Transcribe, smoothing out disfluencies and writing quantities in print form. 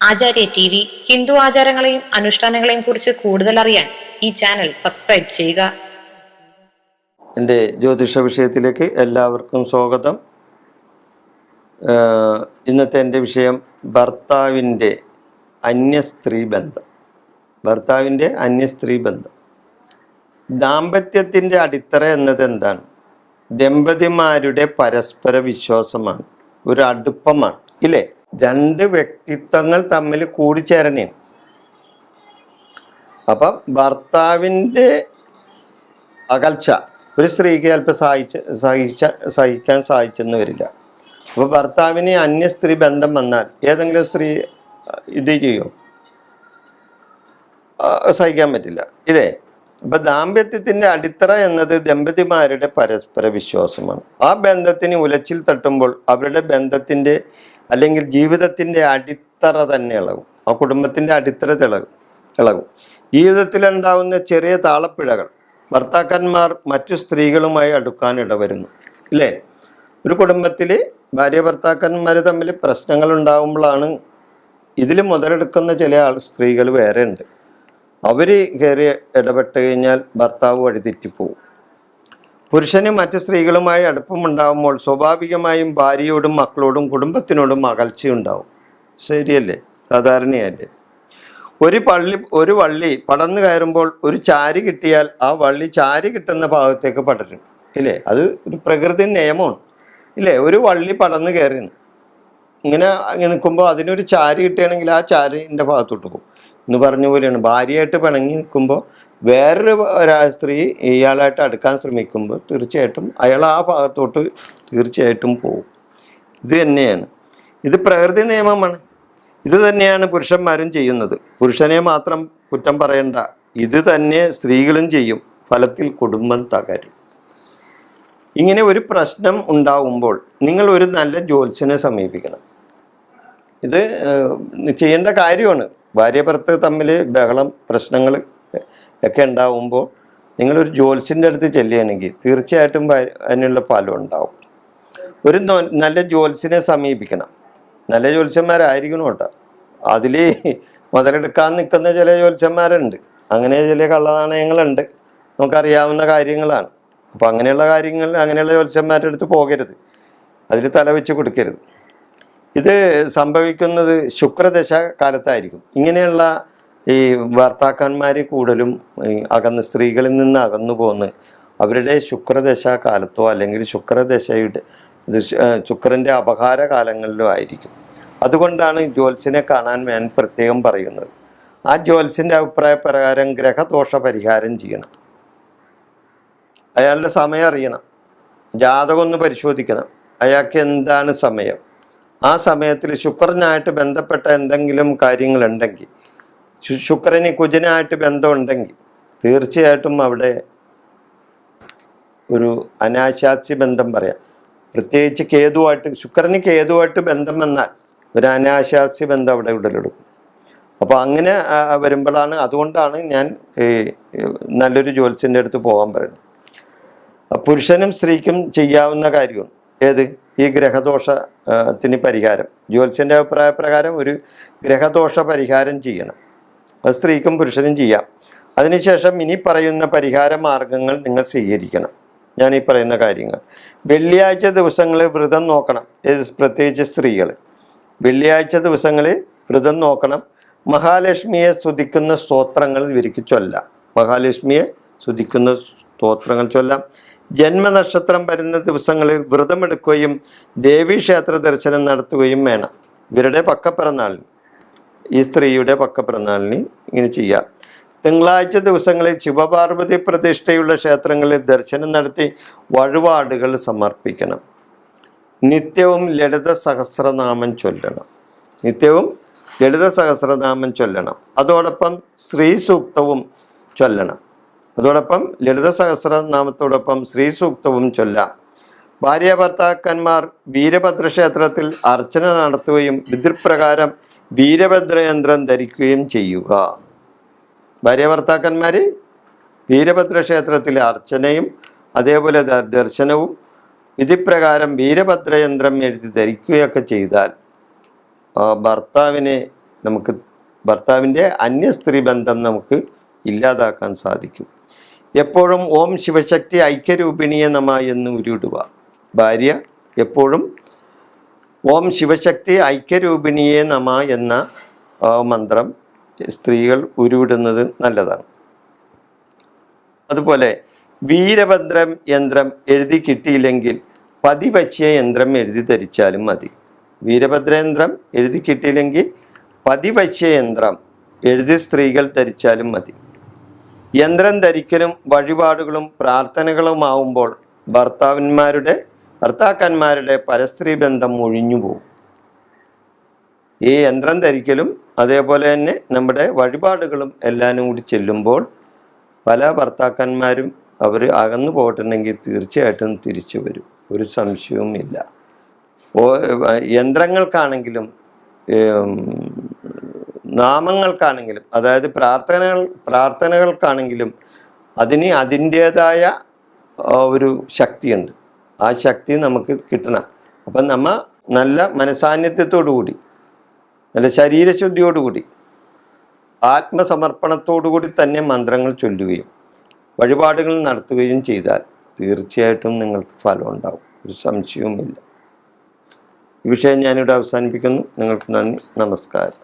ആചാര്യ T V Hindu ആചാരങ്ങളെയും അനുഷ്ഠാനങ്ങളെയും കുറിച്ച് കൂടുതൽ അറിയാൻ ഈ ചാനൽ സബ്സ്ക്രൈബ് ചെയ്യുക. എൻ്റെ ജ്യോതിഷ വിഷയത്തിലേക്ക് എല്ലാവർക്കും സ്വാഗതം. ഇന്നത്തെ എൻ്റെ വിഷയം ഭർത്താവിൻ്റെ അന്യസ്ത്രീ ബന്ധം. ഭർത്താവിൻ്റെ അന്യസ്ത്രീ ബന്ധം. ദാമ്പത്യത്തിൻ്റെ അടിത്തറ എന്നത് എന്താണ്? ദമ്പതിമാരുടെ പരസ്പര വിശ്വാസമാണ്, ഒരു അടുപ്പമാണ്, ഇല്ലേ? രണ്ട് വ്യക്തിത്വങ്ങൾ തമ്മിൽ കൂടിച്ചേരണേ. അപ്പം ഭർത്താവിൻ്റെ അകൽച്ച ഒരു സ്ത്രീക്ക് ചിലപ്പോൾ സഹിക്കാൻ സാധിച്ചെന്ന് വരില്ല. അപ്പോൾ ഭർത്താവിന് അന്യ സ്ത്രീ ബന്ധം വന്നാൽ ഏതെങ്കിലും സ്ത്രീ ഇത് ചെയ്യോ? സഹിക്കാൻ പറ്റില്ല, ഇല്ലേ? അപ്പം ദാമ്പത്യത്തിൻ്റെ അടിത്തറ എന്നത് ദമ്പതിമാരുടെ പരസ്പര വിശ്വാസമാണ്. ആ ബന്ധത്തിന് ഉലച്ചിൽ തട്ടുമ്പോൾ അവരുടെ ബന്ധത്തിൻ്റെ അല്ലെങ്കിൽ ജീവിതത്തിൻ്റെ അടിത്തറ തന്നെ ഇളകും. ആ കുടുംബത്തിൻ്റെ അടിത്തറ ഇളകും. ജീവിതത്തിലുണ്ടാവുന്ന ചെറിയ താളപ്പിഴകൾ ഭർത്താക്കന്മാർ മറ്റു സ്ത്രീകളുമായി അടുക്കാൻ ഇടവരുന്നു, ഇല്ലേ? ഒരു കുടുംബത്തിൽ ഭാര്യ ഭർത്താക്കന്മാർ തമ്മിൽ പ്രശ്നങ്ങൾ ഉണ്ടാകുമ്പോഴാണ് ഇതിൽ മുതലെടുക്കുന്ന ചില സ്ത്രീകൾ വേറെ ഉണ്ട്. അവർ കയറി ഇടപെട്ട് കഴിഞ്ഞാൽ ഭർത്താവ് വഴിതെറ്റിപ്പോവും. പുരുഷന് മറ്റ് സ്ത്രീകളുമായി അടുപ്പമുണ്ടാകുമ്പോൾ സ്വാഭാവികമായും ഭാര്യയോടും മക്കളോടും കുടുംബത്തിനോടും അകൽച്ചയുണ്ടാവും. ശരിയല്ലേ? സാധാരണയല്ലേ? ഒരു വള്ളി പടർന്നു കയറുമ്പോൾ ഒരു ചാരി കിട്ടിയാൽ ആ വള്ളി ചാരി കിട്ടുന്ന ഭാഗത്തേക്ക് പടരും, ഇല്ലേ? അത് ഒരു പ്രകൃതി നിയമമാണ്, ഇല്ലേ? ഒരു വള്ളി പടർന്നു കയറി ഇങ്ങനെ നിൽക്കുമ്പോൾ അതിനൊരു ചാരി കിട്ടുകയാണെങ്കിൽ ആ ചാരിൻ്റെ ഭാഗത്തോട്ട് പോകും എന്ന് പറഞ്ഞ പോലെയാണ്. ഭാര്യയായിട്ട് പിണങ്ങി നിൽക്കുമ്പോൾ വേറൊരു സ്ത്രീ ഇയാളായിട്ട് അടുക്കാൻ ശ്രമിക്കുമ്പോൾ തീർച്ചയായിട്ടും അയാൾ ആ ഭാഗത്തോട്ട് തീർച്ചയായിട്ടും പോകും. ഇത് തന്നെയാണ്, ഇത് പ്രകൃതി നിയമമാണ്. ഇത് തന്നെയാണ് പുരുഷന്മാരും ചെയ്യുന്നത്. പുരുഷനെ മാത്രം കുറ്റം പറയണ്ട, ഇത് തന്നെ സ്ത്രീകളും ചെയ്യും. ഫലത്തിൽ കുടുംബം തകരും. ഇങ്ങനെ ഒരു പ്രശ്നം ഉണ്ടാവുമ്പോൾ നിങ്ങൾ ഒരു നല്ല ജ്യോത്സ്യനെ സമീപിക്കണം. ഇത് ചെയ്യേണ്ട കാര്യമാണ്. ഭാര്യ ഭർത്താവ് തമ്മിൽ ബഹളം പ്രശ്നങ്ങൾ ഒക്കെ ഉണ്ടാവുമ്പോൾ നിങ്ങളൊരു ജ്യോത്സ്യൻ്റെ അടുത്ത് ചെല്ലുകയാണെങ്കിൽ തീർച്ചയായിട്ടും അതിനുള്ള ഫലം ഉണ്ടാവും. ഒരു നല്ല ജ്യോത്സ്യനെ സമീപിക്കണം. നല്ല ജ്യോത്സ്യന്മാരായിരിക്കണം കേട്ടോ. അതിൽ മുതലെടുക്കാൻ നിൽക്കുന്ന ചില ജ്യോത്സ്യന്മാരുണ്ട്, അങ്ങനെ ചില കള്ളനാണയങ്ങളുണ്ട്, നമുക്കറിയാവുന്ന കാര്യങ്ങളാണ്. അപ്പോൾ അങ്ങനെയുള്ള ജ്യോത്സ്യന്മാരുടെ അടുത്ത് പോകരുത്, അതിൽ തലവെച്ച് കൊടുക്കരുത്. ഇത് സംഭവിക്കുന്നത് ശുക്രദശ കാലത്തായിരിക്കും. ഇങ്ങനെയുള്ള ഈ ഭർത്താക്കന്മാർ കൂടുതലും സ്ത്രീകളിൽ നിന്ന് അകന്നു പോന്ന് അവരുടെ ശുക്രദശ കാലത്തോ അല്ലെങ്കിൽ ശുക്രൻ്റെ അപഹാര കാലങ്ങളിലോ ആയിരിക്കും. അതുകൊണ്ടാണ് ജ്യോത്സ്യനെ കാണാൻ ഞാൻ പ്രത്യേകം പറയുന്നത്. ആ ജ്യോത്സ്യൻ്റെ അഭിപ്രായ പ്രകാരം ഗ്രഹദോഷ പരിഹാരം ചെയ്യണം. അയാളുടെ സമയം അറിയണം, ജാതകം ഒന്ന് പരിശോധിക്കണം, അയാൾക്ക് എന്താണ് സമയം. ആ സമയത്തിൽ ശുക്രനായിട്ട് ബന്ധപ്പെട്ട എന്തെങ്കിലും കാര്യങ്ങളുണ്ടെങ്കിൽ, ശുക്രന് കുജനായിട്ട് ബന്ധമുണ്ടെങ്കിൽ തീർച്ചയായിട്ടും അവിടെ ഒരു അനാശാസ്യ ബന്ധം പറയാം. പ്രത്യേകിച്ച് ശുക്രന് കേതുവായിട്ട് ബന്ധം വന്നാൽ ഒരു അനാശാസ്യ ബന്ധം അവിടെ ഉടലെടുക്കും. അപ്പോൾ അങ്ങനെ വരുമ്പോഴാണ്, അതുകൊണ്ടാണ് ഞാൻ നല്ലൊരു ജ്യോത്സ്യൻ്റെ അടുത്ത് പോകാൻ പറയുന്നത്. പുരുഷനും സ്ത്രീക്കും ചെയ്യാവുന്ന കാര്യമാണ് ഏത്? ഈ ഗ്രഹദോഷത്തിന് പരിഹാരം. ജ്യോത്സ്യൻ്റെ അഭിപ്രായ പ്രകാരം ഒരു ഗ്രഹദോഷ പരിഹാരം ചെയ്യണം. അത് സ്ത്രീക്കും പുരുഷനും ചെയ്യാം. അതിനുശേഷം ഇനി പറയുന്ന പരിഹാര മാർഗങ്ങൾ നിങ്ങൾ സ്വീകരിക്കണം. ഞാൻ ഈ പറയുന്ന കാര്യങ്ങൾ. വെള്ളിയാഴ്ച ദിവസങ്ങളിൽ വ്രതം നോക്കണം, പ്രത്യേകിച്ച് സ്ത്രീകൾ. വെള്ളിയാഴ്ച ദിവസങ്ങളിൽ വ്രതം നോക്കണം. മഹാലക്ഷ്മിയെ സ്തുതിക്കുന്ന സ്തോത്രങ്ങൾ ഇവർക്ക് ചൊല്ലാം. മഹാലക്ഷ്മിയെ സ്തുതിക്കുന്ന സ്തോത്രങ്ങൾ ചൊല്ലാം. ജന്മനക്ഷത്രം വരുന്ന ദിവസങ്ങളിൽ വ്രതമെടുക്കുകയും ദേവീക്ഷേത്ര ദർശനം നടത്തുകയും വേണം. ഇവരുടെ പക്കപ്പിറന്നാളിന്, ഈ സ്ത്രീയുടെ പക്കപ്പിറന്നാളിന് ഇങ്ങനെ ചെയ്യാം. തിങ്കളാഴ്ച ദിവസങ്ങളിൽ ശിവപാർവതി പ്രതിഷ്ഠയുള്ള ക്ഷേത്രങ്ങളിൽ ദർശനം നടത്തി വഴിപാടുകൾ സമർപ്പിക്കണം. നിത്യവും ലളിത സഹസ്രനാമം ചൊല്ലണം. അതോടൊപ്പം ശ്രീ സൂക്തവും ചൊല്ലണം. ലളിത സഹസ്രനാമത്തോടൊപ്പം ശ്രീ സൂക്തവും ചൊല്ലാം. ഭാര്യ ഭർത്താക്കന്മാർ വീരഭദ്ര ക്ഷേത്രത്തിൽ അർച്ചന നടത്തുകയും വിധിപ്രകാരം വീരഭദ്രയന്ത്രം ധരിക്കുകയും ചെയ്യുക. ഭാര്യ ഭർത്താക്കന്മാർ വീരഭദ്ര ക്ഷേത്രത്തിലെ അർച്ചനയും അതേപോലെ ദർശനവും വിധിപ്രകാരം വീരഭദ്രയന്ത്രം എഴുതി ധരിക്കുകയൊക്കെ ചെയ്താൽ ഭർത്താവിനെ നമുക്ക് ഭർത്താവിൻ്റെ അന്യ സ്ത്രീ ബന്ധം നമുക്ക് ഇല്ലാതാക്കാൻ സാധിക്കും. എപ്പോഴും ഓം ശിവശക്തി ഐക്യരൂപിണിയെ നമ എന്ന് ഉരുവിടുക. ഭാര്യ എപ്പോഴും ഓം ശിവശക്തി ഐക്യരൂപിണിയെ നമ എന്ന മന്ത്രം സ്ത്രീകൾ ഉരുവിടുന്നത് നല്ലതാണ്. അതുപോലെ വീരഭദ്രം യന്ത്രം എഴുതി കിട്ടിയില്ലെങ്കിൽ പതിവച്യ യന്ത്രം എഴുതി ധരിച്ചാലും മതി. വീരഭദ്രയന്ത്രം എഴുതി കിട്ടിയില്ലെങ്കിൽ പതിവച്യ യന്ത്രം എഴുതി സ്ത്രീകൾ ധരിച്ചാലും മതി. യന്ത്രം ധരിക്കലും വഴിപാടുകളും പ്രാർത്ഥനകളുമാവുമ്പോൾ ഭർത്താക്കന്മാരുടെ പരസ്ത്രീ ബന്ധം ഒഴിഞ്ഞു പോകും. ഈ യന്ത്രം ധരിക്കലും അതേപോലെ തന്നെ നമ്മുടെ വഴിപാടുകളും എല്ലാവരും കൂടി ചെല്ലുമ്പോൾ പല ഭർത്താക്കന്മാരും അവർ അകന്നു പോയിട്ടുണ്ടെങ്കിൽ തീർച്ചയായിട്ടും തിരിച്ചു വരും, ഒരു സംശയവുമില്ല. യന്ത്രങ്ങൾക്കാണെങ്കിലും നാമങ്ങൾക്കാണെങ്കിലും അതായത് പ്രാർത്ഥനകൾക്കാണെങ്കിലും അതിന് അതിൻ്റേതായ ഒരു ശക്തിയുണ്ട്. ആ ശക്തി നമുക്ക് കിട്ടണം. അപ്പം നമ്മൾ നല്ല മനസാന്നിധ്യത്തോടു കൂടി, നല്ല ശരീരശുദ്ധിയോടുകൂടി, ആത്മസമർപ്പണത്തോടുകൂടി തന്നെ മന്ത്രങ്ങൾ ചൊല്ലുകയും വഴിപാടുകൾ നടത്തുകയും ചെയ്താൽ തീർച്ചയായിട്ടും നിങ്ങൾക്ക് ഫലം ഉണ്ടാവും, ഒരു സംശയവുമില്ല. ഈ വിഷയം ഞാനിവിടെ അവസാനിപ്പിക്കുന്നു. നിങ്ങൾക്ക് നന്ദി, നമസ്കാരം.